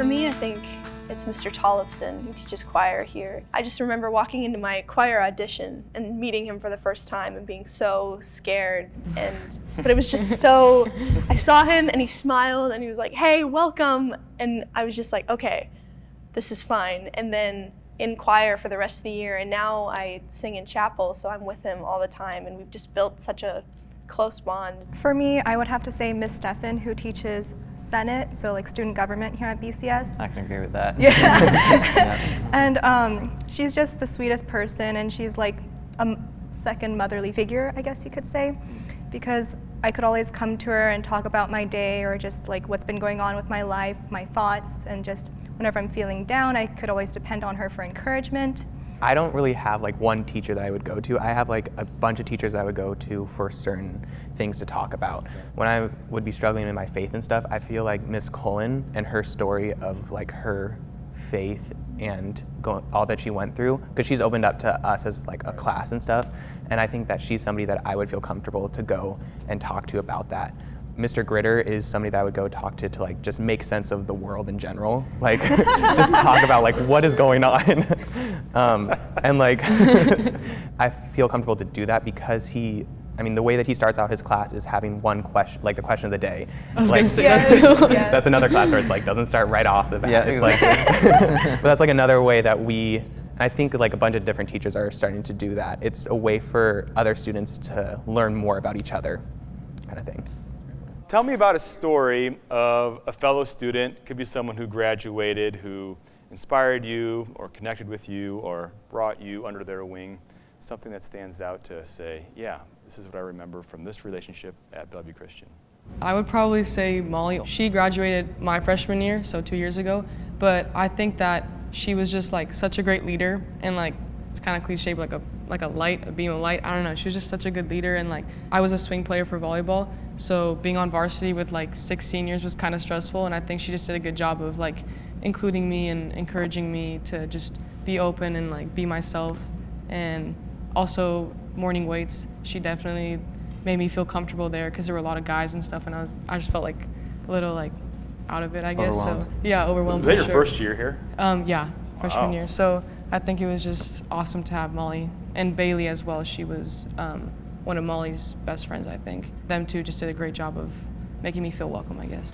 For me, I think it's Mr. Tollefson, who teaches choir here. I just remember walking into my choir audition and meeting him for the first time and being so scared. But it was just so, I saw him and he smiled and he was like, "Hey, welcome." And I was just like, okay, this is fine. And then in choir for the rest of the year, and now I sing in chapel, so I'm with him all the time, and we've just built such a close bond. For me, I would have to say Miss Steffen, who teaches Senate, so like student government here at BCS. I can agree with that. Yeah. Yeah. And she's just the sweetest person, and she's like a second motherly figure, I guess you could say, because I could always come to her and talk about my day or just like what's been going on with my life, my thoughts, and just whenever I'm feeling down, I could always depend on her for encouragement. I don't really have like one teacher that I would go to. I have like a bunch of teachers that I would go to for certain things to talk about. When I would be struggling in my faith and stuff, I feel like Miss Cullen and her story of like her faith and all that she went through, because she's opened up to us as like a class and stuff, and I think that she's somebody that I would feel comfortable to go and talk to about that. Mr. Gritter is somebody that I would go talk to like just make sense of the world in general, like just talk about like what is going on. And like I feel comfortable to do that because the way that he starts out his class is having one question, like the question of the day. I was like, gonna say that too. Yeah. That's another class where it's like doesn't start right off the bat. Yeah, It's exactly. like, but that's like another way that I think like a bunch of different teachers are starting to do that. It's a way for other students to learn more about each other, kind of thing. Tell me about a story of a fellow student, could be someone who graduated, who inspired you or connected with you or brought you under their wing, something that stands out to say, yeah, this is what I remember from this relationship at Bellevue Christian. I would probably say Molly. She graduated my freshman year, so 2 years ago, but I think that she was just like such a great leader, and like it's kind of cliche, but like a light, a beam of light. I don't know. She was just such a good leader, and like I was a swing player for volleyball, so being on varsity with like 6 seniors was kind of stressful, and I think she just did a good job of like including me and encouraging me to just be open and like be myself. And also morning weights, she definitely made me feel comfortable there because there were a lot of guys and stuff, and I just felt like a little like out of it, I guess. Overwhelmed. So yeah, overwhelmed. Was that for your sure. first year here? Yeah, freshman Wow. year. So I think it was just awesome to have Molly and Bailey as well. She was one of Molly's best friends, I think. Them two just did a great job of making me feel welcome, I guess.